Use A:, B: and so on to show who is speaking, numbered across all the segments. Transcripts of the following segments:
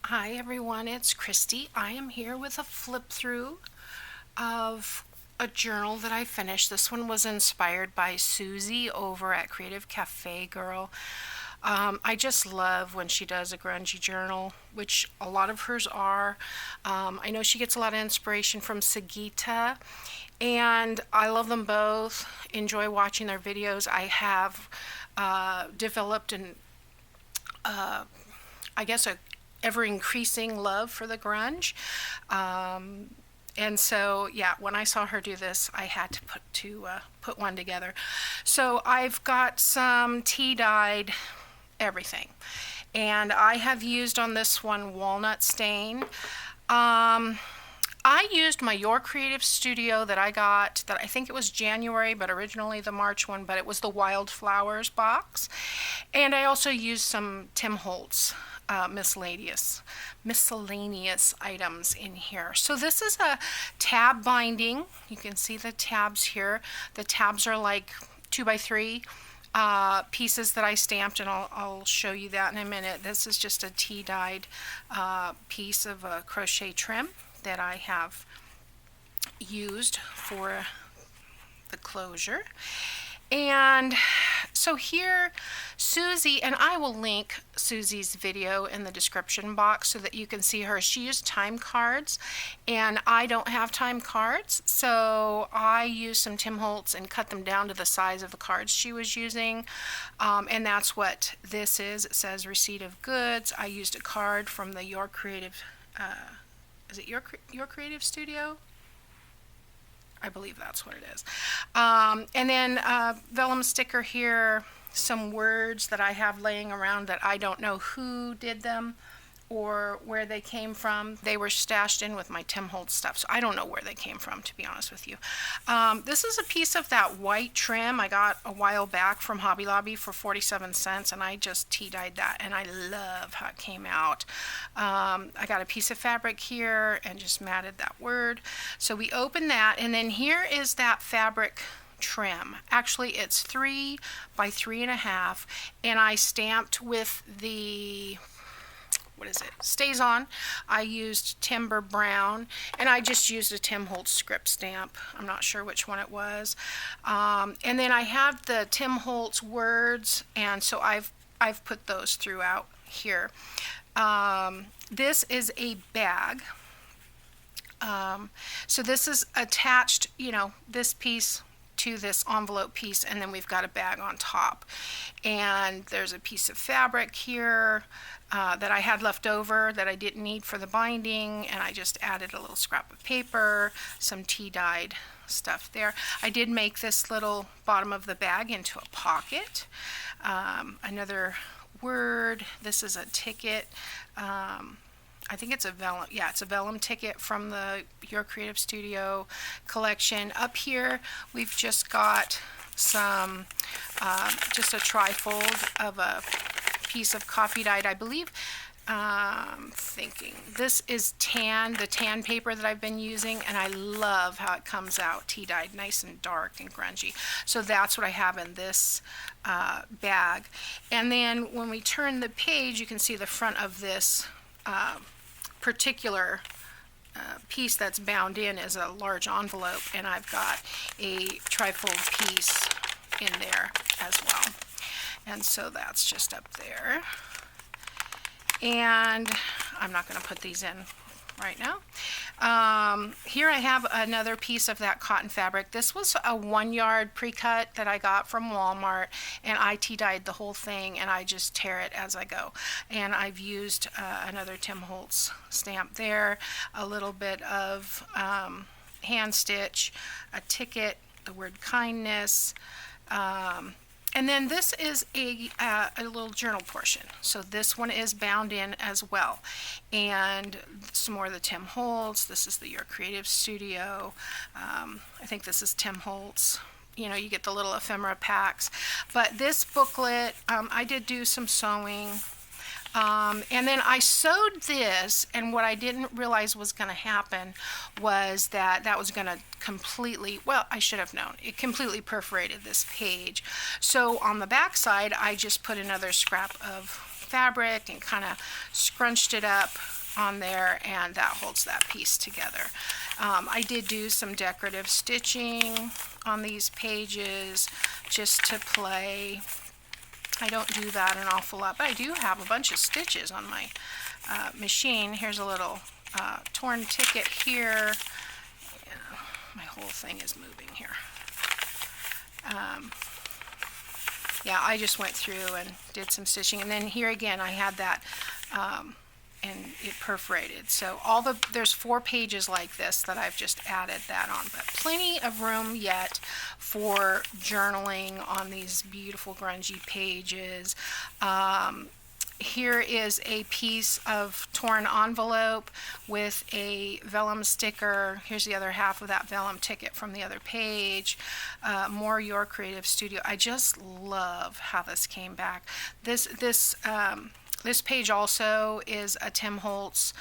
A: Hi everyone, it's Kristi. I am here with a flip through of a journal that I finished. This one was inspired by Susy over at Creative Cafe Girl. I just love when she does a grungy journal, which a lot of hers are. I know she gets a lot of inspiration from Sagita, and I love them both. Enjoy watching their videos. I have developed I guess a ever increasing love for the grunge. And so, yeah, when I saw her do this, I had to put one together. So I've got some tea dyed everything, and I have used on this one walnut stain. I used my Your Creative Studio that I got, that I think it was January, but originally the March one, but it was the Wildflowers box. And I also used some Tim Holtz miscellaneous items in here. So this is a tab binding. You can see the tabs here. The tabs are like 2x3 pieces that I stamped, and I'll show you that in a minute. This is just a tea dyed piece of crochet trim that I have used for the closure. And so here, Susy, and I will link Susy's video in the description box so that you can see her. She used time cards, and I don't have time cards, so I used some Tim Holtz and cut them down to the size of the cards she was using. And that's what this is. It says receipt of goods. I used a card from the Your Creative, is it Your Creative Studio? I believe that's what it is. And then vellum sticker here, some words that I have laying around that I don't know who did them or where they came from. They were stashed in with my Tim Holtz stuff, so I don't know where they came from, to be honest with you. This is a piece of that white trim I got a while back from Hobby Lobby for 47 cents, and I just tea dyed that, and I love how it came out. I got a piece of fabric here and just matted that word. So we open that, and then here is that fabric trim. Actually, it's 3 by 3.5, and I stamped with the, what is it, Stays On. I used Timber Brown, and I just used a Tim Holtz script stamp. I'm not sure which one it was. And then I have the Tim Holtz words, and so I've put those throughout here. This is a bag. So this is attached, this piece to this envelope piece, and then we've got a bag on top. And there's a piece of fabric here that I had left over that I didn't need for the binding, and I just added a little scrap of paper, some tea dyed stuff there. I did make this little bottom of the bag into a pocket. Another word. This is a ticket. I think it's a vellum, yeah, it's a vellum ticket from the Your Creative Studio collection. Up here, we've just got some, just a trifold of a piece of coffee dyed, I believe. Thinking this is the tan paper that I've been using, and I love how it comes out tea dyed, nice and dark and grungy. So that's what I have in this bag. And then when we turn the page, you can see the front of this particular piece that's bound in is a large envelope, and I've got a trifold piece in there as well. And so that's just up there. And I'm not going to put these in right now. Here I have another piece of that cotton fabric. This was a 1 yard pre-cut that I got from Walmart, and I tea dyed the whole thing, and I just tear it as I go. And I've used another Tim Holtz stamp there, a little bit of hand stitch, a ticket, the word kindness, and then this is a little journal portion. So this one is bound in as well. And some more of the Tim Holtz. This is the Your Creative Studio. I think this is Tim Holtz. You get the little ephemera packs. But this booklet, I did do some sewing. And then I sewed this, and what I didn't realize was going to happen was that was going to completely, well, I should have known, it completely perforated this page. So on the back side, I just put another scrap of fabric and kind of scrunched it up on there, and that holds that piece together. I did do some decorative stitching on these pages just to play. I don't do that an awful lot, but I do have a bunch of stitches on my machine. Here's a little torn ticket here. Yeah, my whole thing is moving here. Yeah, I just went through and did some stitching, and then here again I had that and it perforated. So there's 4 pages like this that I've just added that on, but plenty of room yet for journaling on these beautiful grungy pages. Here is a piece of torn envelope with a vellum sticker. Here's the other half of that vellum ticket from the other page. More Your Creative Studio. I just love how this came back. This page also is a Tim Holtz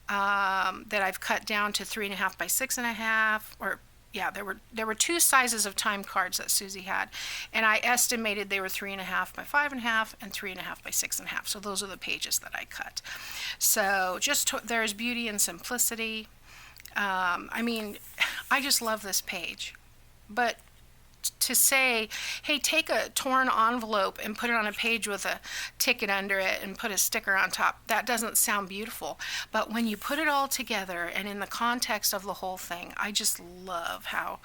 A: that I've cut down to 3.5 by 6.5, or yeah, there were 2 sizes of time cards that Susy had, and I estimated they were 3.5 by 5.5 and 3.5 by 6.5. So those are the pages that I cut. So there's beauty and simplicity. I mean, I just love this page, but to say, hey, take a torn envelope and put it on a page with a ticket under it and put a sticker on top, that doesn't sound beautiful. But when you put it all together and in the context of the whole thing, I just love how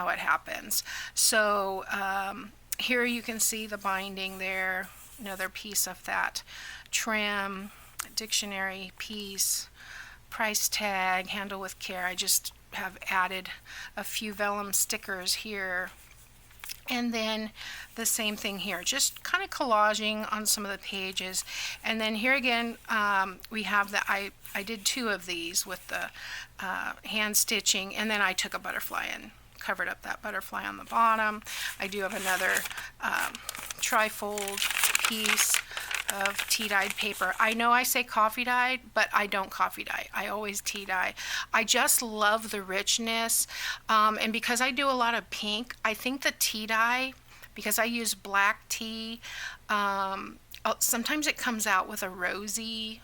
A: it happens. So here you can see the binding there, another piece of that trim, dictionary piece, price tag, handle with care. I just have added a few vellum stickers here. And then the same thing here, just kind of collaging on some of the pages. And then here again, we have I did 2 of these with the hand stitching, and then I took a butterfly and covered up that butterfly on the bottom. I do have another trifold piece of tea-dyed paper. I know I say coffee-dyed, but I don't coffee-dye. I always tea-dye. I just love the richness, and because I do a lot of pink, I think the tea-dye, because I use black tea, sometimes it comes out with a rosy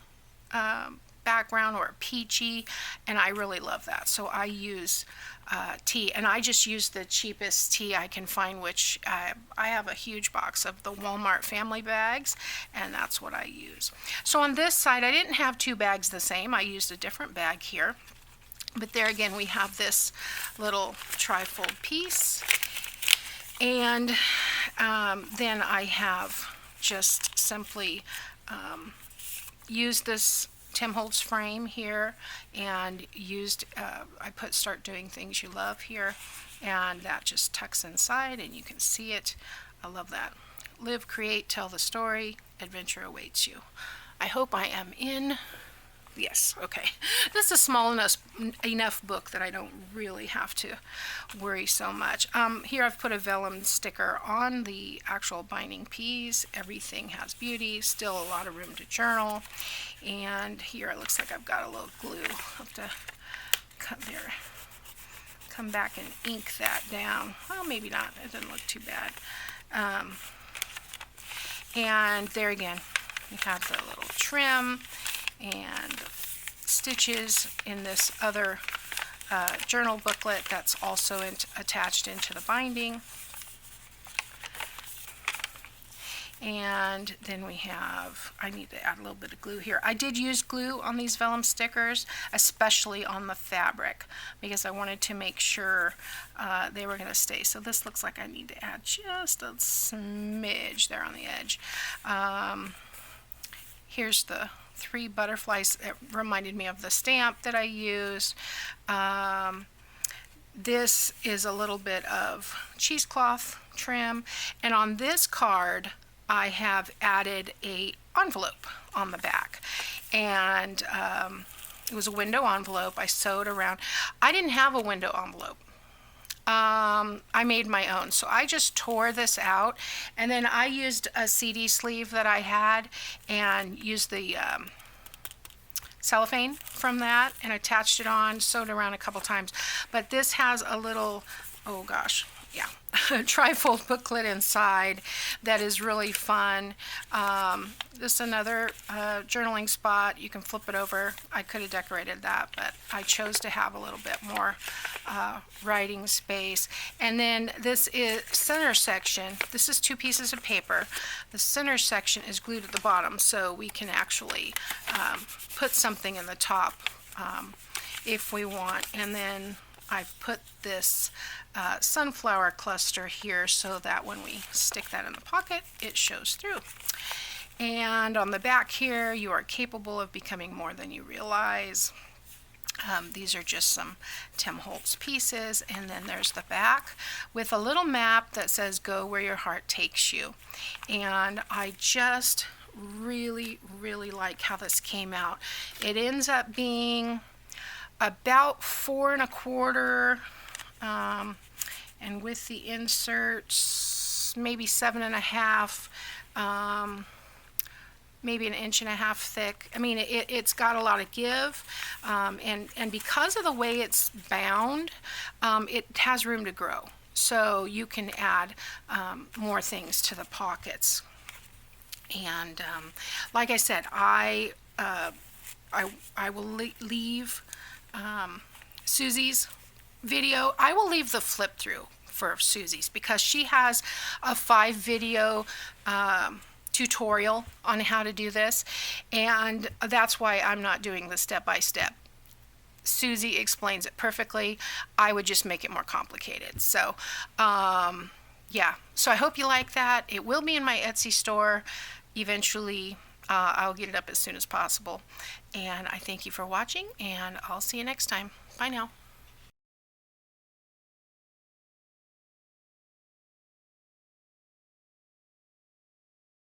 A: background or a peachy, and I really love that. So I use tea, and I just use the cheapest tea I can find, which I have a huge box of the Walmart family bags, and that's what I use. So on this side, I didn't have 2 bags the same. I used a different bag here, but there again we have this little trifold piece, and then I have just simply used this Tim Holtz frame here and used I put Start Doing Things You Love here, and that just tucks inside and you can see it. I love that. Live, create, tell the story, adventure awaits you. I hope I am in. Yes, okay. This is a small enough book that I don't really have to worry so much. Here I've put a vellum sticker on the actual binding piece. Everything has beauty, still a lot of room to journal. And here it looks like I've got a little glue. I'll have to come back and ink that down. Well, maybe not. It doesn't look too bad. And there again, we have the little trim and stitches in this other journal booklet that's also attached into the binding. And then we have, I need to add a little bit of glue here. I did use glue on these vellum stickers, especially on the fabric, because I wanted to make sure they were going to stay. So this looks like I need to add just a smidge there on the edge. Here's the 3 butterflies. It reminded me of the stamp that I used. This is a little bit of cheesecloth trim, and on this card I have added a envelope on the back, and it was a window envelope. I sewed around. I didn't have a window envelope. I made my own, so I just tore this out, and then I used a CD sleeve that I had and used the cellophane from that and attached it on, sewed around a couple times. But this has a little, oh gosh, yeah, trifold booklet inside that is really fun. This is another journaling spot. You can flip it over. I could have decorated that, but I chose to have a little bit more writing space. And then this is center section. This is 2 pieces of paper. The center section is glued at the bottom, so we can actually put something in the top if we want. And then I've put this sunflower cluster here so that when we stick that in the pocket, it shows through. And on the back here, you are capable of becoming more than you realize. These are just some Tim Holtz pieces, and then there's the back with a little map that says go where your heart takes you. And I just really like how this came out. It ends up being about 4 1/4, and with the inserts maybe 7 1/2, maybe 1 1/2 inches thick. I mean, it's got a lot of give, and because of the way it's bound, it has room to grow, so you can add more things to the pockets. And like I said, I will leave Susy's video. I will leave the flip through for Susy's because she has a 5 video tutorial on how to do this, and that's why I'm not doing the step-by-step. Susy explains it perfectly. I would just make it more complicated. So yeah, so I hope you like that. It will be in my Etsy store eventually. I'll get it up as soon as possible. And I thank you for watching, and I'll see you next time. Bye now.